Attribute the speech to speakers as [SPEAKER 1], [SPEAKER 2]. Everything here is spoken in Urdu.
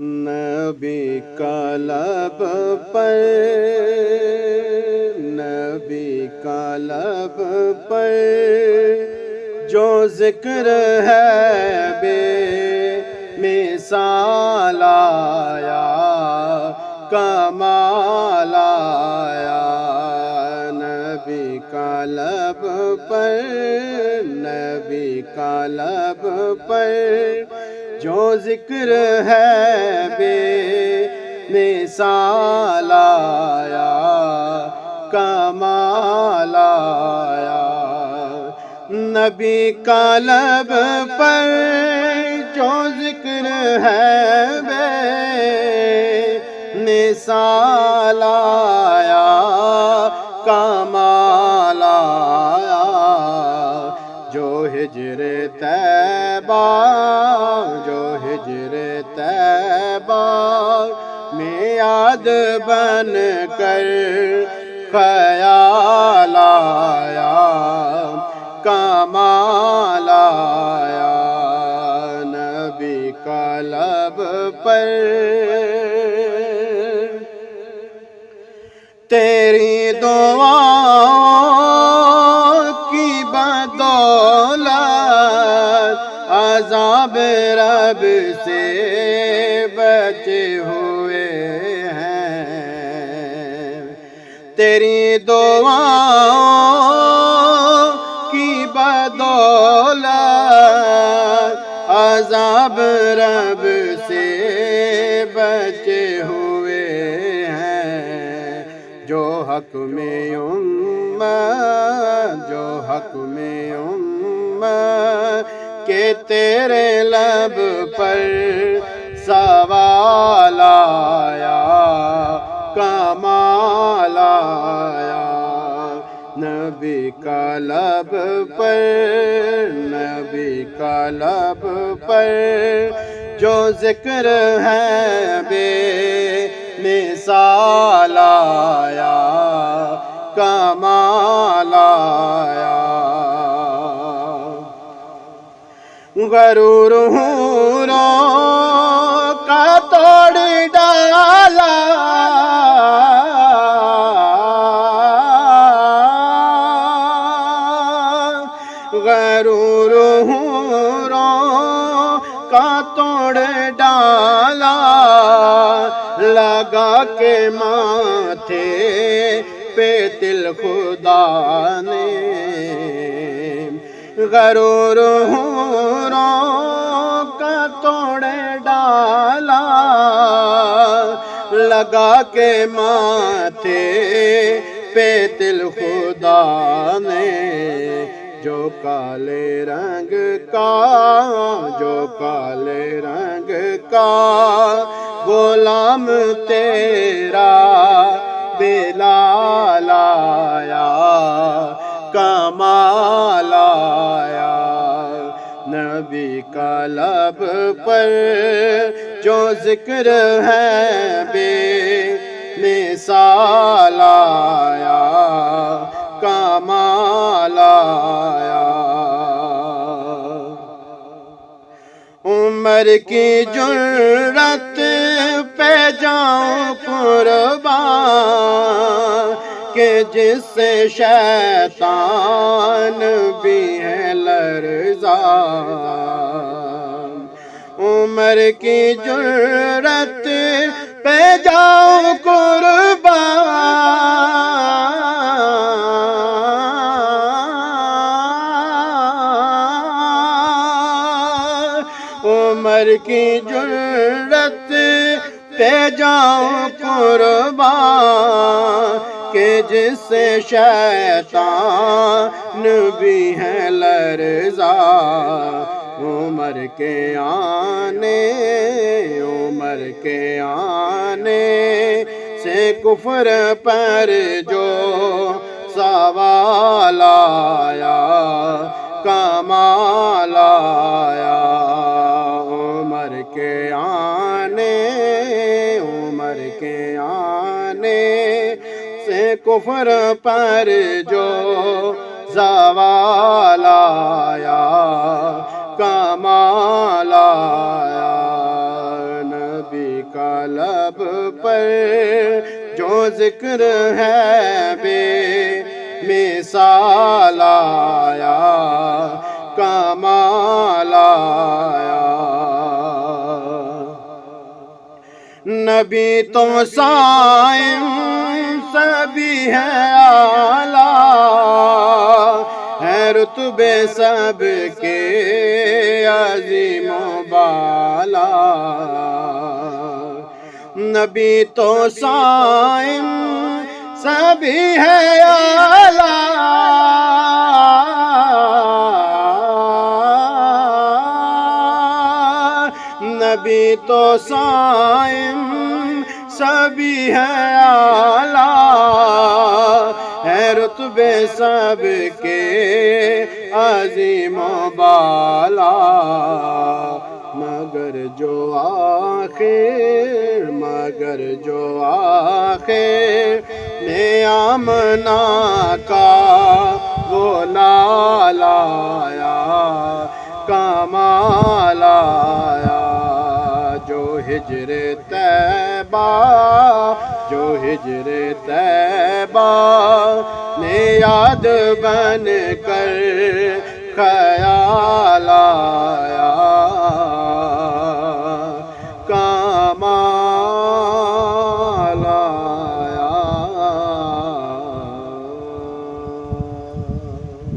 [SPEAKER 1] نبی کا لب پر، نبی کا لب پر جو ذکر ہے بے مثال آیا، کمال آیا۔ نبی کا لب پر، نبی کا لب پر جو ذکر ہے بے مثال آیا، کمال آیا۔ نبی کا لب پر جو ذکر ہے بے مثال آیا، کمال آیا۔ جو ہجر طیبہ، جو ہجر طیبہ میں یاد بن کر خیال آیا، کمال آیا۔ نبی کا لب پر تیری دعا کی بدولت عذاب رب سے بچے ہوئے ہیں۔ تیری دعا کی بدولت عذاب رب سے بچے ہوئے ہیں۔ جو حق میں امت، جو حق میں امت کہ تیرے لب پر سوال آیا، کمال آیا۔ نبی کا لب پر، نبی کا لب پر جو ذکر ہے بے مثال آیا، کمال آیا۔ غرور حوروں کا توڑ ڈالا، غرور حوروں کا توڑ ڈالا، لگا کے ماتھے پہ دل خدا نے۔ غرور حوروں کا توڑ ڈالا، لگا کے ماتھے پہ دل خدا نے۔ جو کالے رنگ کا، جو کالے رنگ کا غلام تیرا بلال آیا، کمال آیا۔ نبی کا لب پر جو ذکر ہے بے مثال آیا، کمال آیا۔ عمر کی جرت پہ جاؤں قربان کہ جس سے شیطان بھی ہے لرزاں۔ عمر کی جرت پہ جاؤں قربان، عمر کی جرت پہ جاؤں قربان کہ جس سے شیطان بھی ہے لرزاں۔ عمر کے آنے، عمر کے آنے سے کفر پر جو سوال آیا، کمال آیا۔ عمر کے آنے، عمر کے آنے سے کفر پر جو زوال آیا، کمال آیا۔ نبی لب پر جو ذکر ہے بے مثال آیا کمال آیا نبی تو صائم سبھی ہے اعلیٰ ہے رتبے سب کے عظیم و بالا نبی تو صائم سبھی ہے اعلیٰ نبی تو صائم سبھی ہے اعلیٰ ہے رتبے سب کے عظیم و بالا مگر جو آخر میں آمنہ کا وہ لال آیا کمال آیا جو ہجر طیبہ نے یاد بن کر خیال آیا